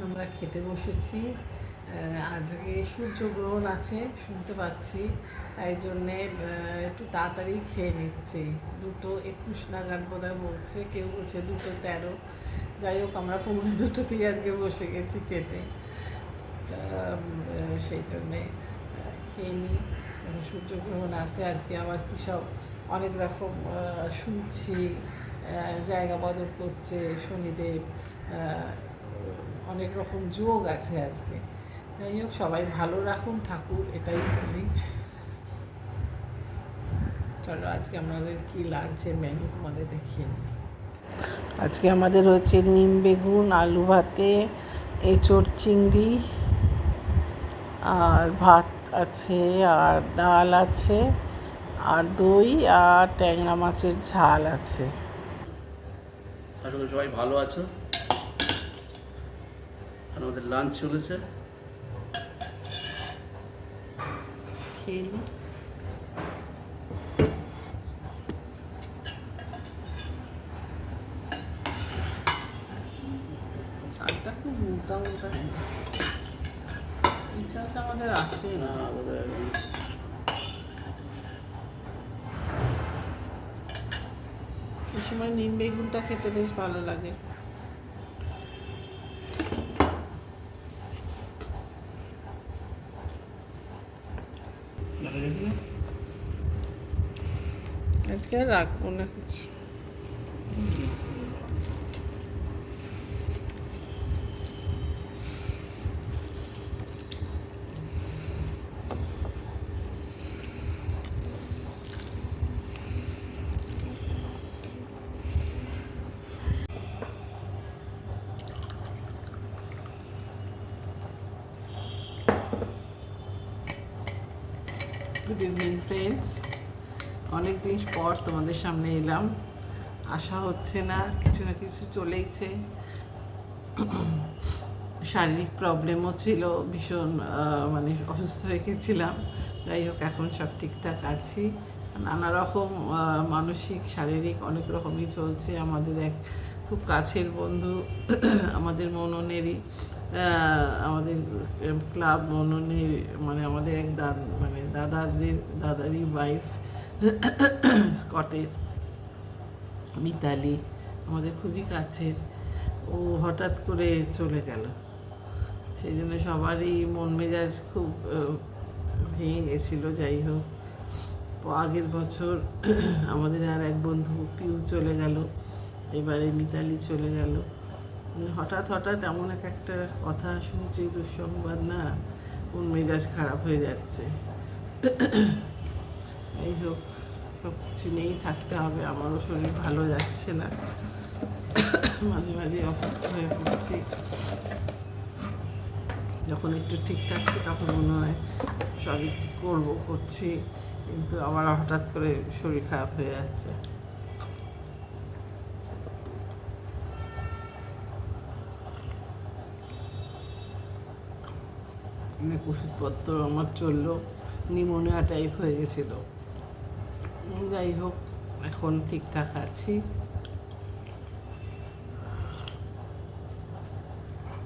আমরা খেতে বসেছি। আজকে সূর্যগ্রহণ আছে শুনতে পাচ্ছি, তাই জন্যে একটু তাড়াতাড়ি খেয়ে নিচ্ছি। 2:21 নাগাদ বোধহয় বলছে, কেউ বলছে 2:13। যাই হোক, আমরা 2:45 আজকে বসে গেছি খেতে। তা সেই জন্যে খেয়ে নিই। সূর্যগ্রহণ আছে আজকে, আবার কী সব অনেক রকম শুনছি, জায়গা বদল করছে শনিদেব, অনেক রকম যোগ আছে আজকে। যাই হোক, সবাই ভালো রাখুন ঠাকুর, এটাই বলি। চলো আজকে আমাদের কি লাঞ্চের মেনু তোমাদের দেখিয়ে নিই। আজকে আমাদের হচ্ছে নিম বেগুন, আলু ভাতে, এঁচোড় চিংড়ি, আর ভাত আছে, আর ডাল আছে, আর দই, আর ট্যাংরা মাছের ঝাল আছে। আশা করি সবাই ভালো আছো। আর আমাদের লাঞ্চ চলেছে। খেয়ে নিই। চালটা খুব মোটা মোটা, এই চালটা আমাদের আসে না। এই সময় নিম বেগুনটা খেতে বেশ ভালো লাগে। আজকে আর রাখবো না কিছু। গুড ইভিনিং ফ্রেন্ডস, অনেক দিন পর তোমাদের সামনে এলাম। আশা হচ্ছে না, কিছু না কিছু চলেইছে। শারীরিক প্রবলেমও ছিল, ভীষণ মানে অসুস্থ হয়ে গেছিলাম। যাই হোক, এখন সব ঠিকঠাক আছি। নানা রকম মানসিক শারীরিক অনেক রকমই চলছে। আমাদের এক খুব কাছের বন্ধু, আমাদের মননেরই, আমাদের ক্লাব মননের, মানে আমাদের এক দাদারই ওয়াইফ, স্কটের মিতালি, আমাদের খুবই কাছের, ও হঠাৎ করে চলে গেল। সেই জন্য সবারই মন মেজাজ খুব ভেঙে গেছিলো। যাই হোক, আগের বছর আমাদের আর এক বন্ধু পিউ চলে গেল, এবারে মিতালি চলে গেল। হঠাৎ হঠাৎ এমন একটা কথা শুনছি, দুঃসংবাদ না, মন মেজাজ খারাপ হয়ে যাচ্ছে। যাই হোক, সব কিছু নিয়েই থাকতে হবে। আমারও শরীর ভালো যাচ্ছে না, মাঝে মাঝে অসুস্থ হয়ে পড়ছি। যখন একটু ঠিক থাকছে তখন মনে হয় সবই করছি, কিন্তু আবার হঠাৎ করে শরীর খারাপ হয়ে যাচ্ছে। অনেক ওষুধপত্র আমার চললো, নিউমোনিয়া টাইপ হয়ে গেছিলো। যাই হোক, এখন ঠিকঠাক আছি।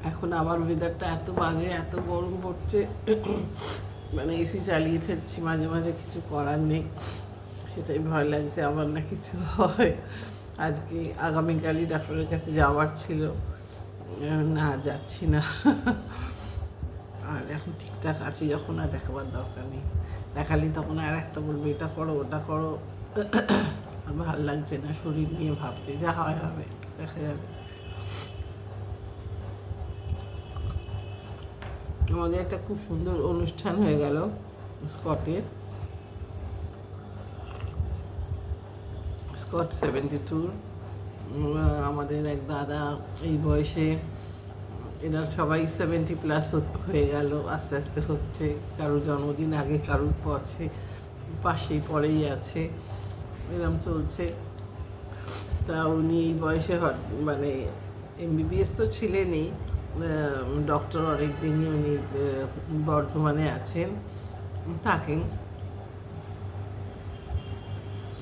এখন আবার ওয়েদারটা এত বাজে, এত গরম পড়ছে, মানে এসি চালিয়ে ফেলছি, মাঝে মাঝে কিছু করার নেই। সেটাই ভয় লাগছে আবার না কিছু হয়। আজকে আগামীকালই ডাক্তারের কাছে যাওয়ার ছিল, না যাচ্ছি না। আর এখন ঠিকঠাক আছি, যখন আর দেখাবার দরকার নেই। দেখালি তখন আর একটা বলবে এটা করো ওটা করো। আর ভালো লাগছে না শরীর নিয়ে ভাবতে, যা হয় হবে, দেখা যাবে। আমাদের একটা খুব সুন্দর অনুষ্ঠান হয়ে গেল স্কটের, স্কট 72। আমাদের এক দাদা, এই বয়সে এরা সবাই 70+ হয়ে গেল, আস্তে আস্তে হচ্ছে। কারোর জন্মদিন আগে, কারোর পাশেই পরেই আছে, এরম চলছে। তা উনি এই বয়সে মানে MBBS তো ছিলেনই, ডক্টর অনেক দিনই উনি বর্ধমানে আছেন, থাকেন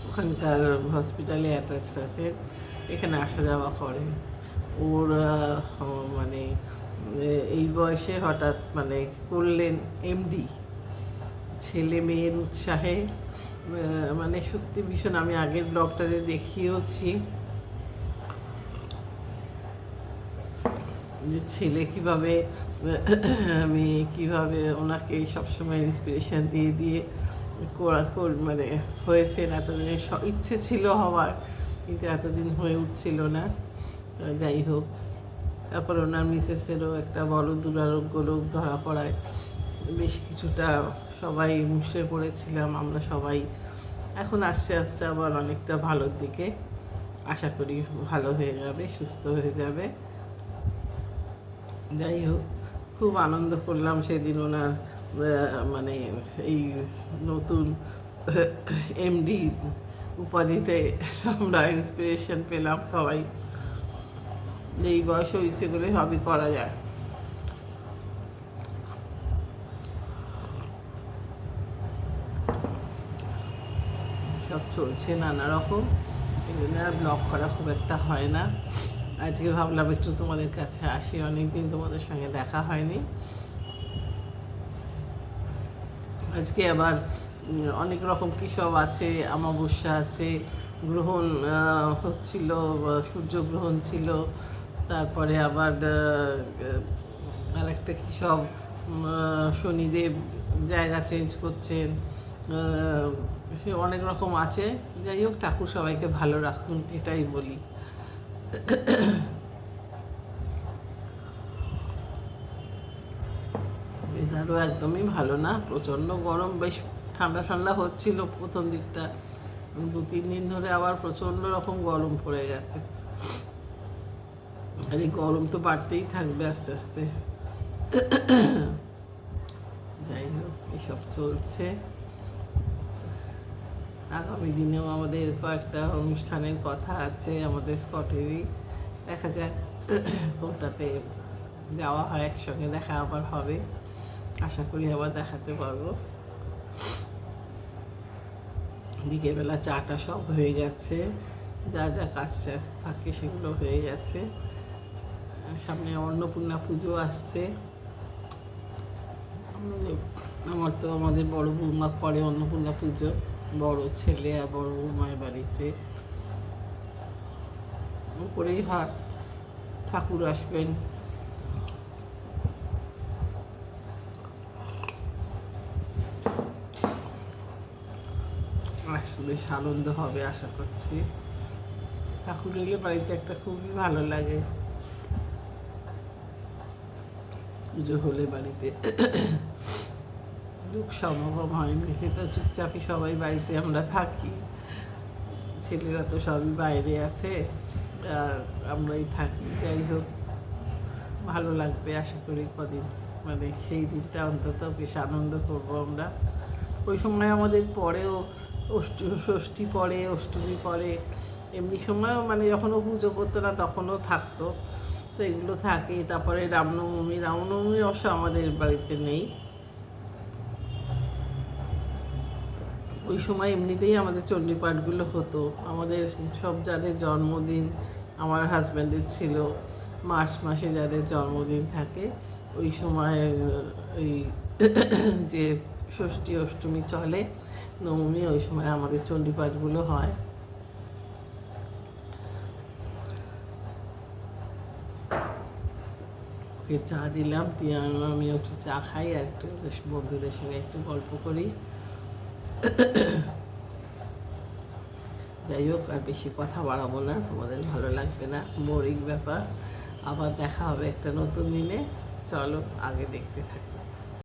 ওখানকার হসপিটালে অ্যাটাচড আছে, এখানে আসা যাওয়া করেন। ওর মানে বয়সে হঠাৎ মানে করলেন এমডি, ছেলে মেয়ের উৎসাহে মানে সত্যি ভীষণ। আমি আগের ব্লগটাতে দেখিয়েওছি যে ছেলে কীভাবে মেয়ে কীভাবে ওনাকে সবসময় ইন্সপিরেশন দিয়ে দিয়ে মানে হয়েছেন। এতদিনের ইচ্ছে ছিল হওয়ার, কিন্তু এতদিন হয়ে উঠছিল না। যাই হোক, তারপর ওনার মিসেসেরও একটা বড় দুরারোগ্য রোগ ধরা পড়ায় বেশ কিছুটা সবাই মুষড়ে পড়েছিলাম আমরা সবাই। এখন আস্তে আস্তে আবার অনেকটা ভালোর দিকে, আশা করি ভালো হয়ে যাবে, সুস্থ হয়ে যাবে। যাই হোক, খুব আনন্দ করলাম সেদিন ওনার মানে এই নতুন এমডি উপাধিতে আমরা ইন্সপিরেশন পেলাম সবাই। এই বয়সে ইচ্ছে করে সবই করা যায়। সব চলছে নানা রকম, এই জন্য আর ব্লগ করা খুব একটা হয় না। আজকে ভাবলাম একটু তোমাদের কাছে আসি, অনেকদিন তোমাদের সঙ্গে দেখা হয়নি। আজকে আবার অনেক রকম কী সব আছে, অমাবস্যা আছে, গ্রহণ হচ্ছিল, সূর্যগ্রহণ ছিল, তারপরে আবার আরেকটা কী সব শনিদেব জায়গা চেঞ্জ করছেন, সে অনেক রকম আছে। যাই হোক, ঠাকুর সবাইকে ভালো রাখুন, এটাই বলি। ওয়েদারও একদমই ভালো না, প্রচণ্ড গরম। বেশ ঠান্ডা ঠান্ডা হচ্ছিল প্রথম দিকটা, 2-3 দিন ধরে আবার প্রচণ্ড রকম গরম পড়ে গেছে। আর এই গরম তো বাড়তেই থাকবে আস্তে আস্তে। যাই হোক, এসব চলছে। আগামী দিনেও আমাদের কয়েকটা অনুষ্ঠানের কথা আছে আমাদের স্কটেরই, দেখা যাক কোনটাতে যাওয়া হয়। একসঙ্গে দেখা আবার হবে, আশা করি আবার দেখাতে পারবো। বিকেলবেলা চাটা সব হয়ে গেছে, যা যা কাজ থাকে সেগুলো হয়ে গেছে। সামনে অন্নপূর্ণা পুজো আসছে। আমার তো আমাদের বড় বৌমা করে অন্নপূর্ণা পুজো, বড় ছেলে আর বড় বৌমায়ের বাড়িতে করেই হয়। ঠাকুর আসবেন, বেশ আনন্দ হবে আশা করছি। ঠাকুর এলে বাড়িতে একটা খুবই ভালো লাগে, পুজো হলে বাড়িতে লোক সমাগম হয়। এমনিতে তো চুপচাপই সবাই বাড়িতে আমরা থাকি, ছেলেরা তো সবই বাইরে আছে আর আমরাই থাকি। যাই হোক, ভালো লাগবে আশা করি কদিন, মানে সেই দিনটা অন্তত বেশ আনন্দ করবো আমরা। ওই সময় আমাদের পরেও ষষ্ঠী পরে, অষ্টমী পরে, এমনি সময়ও মানে যখনও পুজো করতো না তখনও থাকতো, তো এগুলো থাকে। তারপরে রামনবমী অবশ্য আমাদের বাড়িতে নেই। ওই সময় এমনিতেই আমাদের চণ্ডীপাঠগুলো হতো। আমাদের সব যাদের জন্মদিন, আমার হাজব্যান্ডের ছিল মার্চ মাসে যাদের জন্মদিন থাকে, ওই সময় ওই যে ষষ্ঠী অষ্টমী চলে, নবমী, ওই সময় আমাদের চণ্ডীপাঠগুলো হয়। ওকে চা দিলাম, দিয়ে আমি একটু চা খাই আর একটু বন্ধুদের সঙ্গে একটু গল্প করি। যাই হোক, আর বেশি কথা বাড়াবো না, তোমাদের ভালো লাগবে না, বোরিং ব্যাপার। আবার দেখা হবে একটা নতুন দিনে, চলো আগে দেখতে থাকি।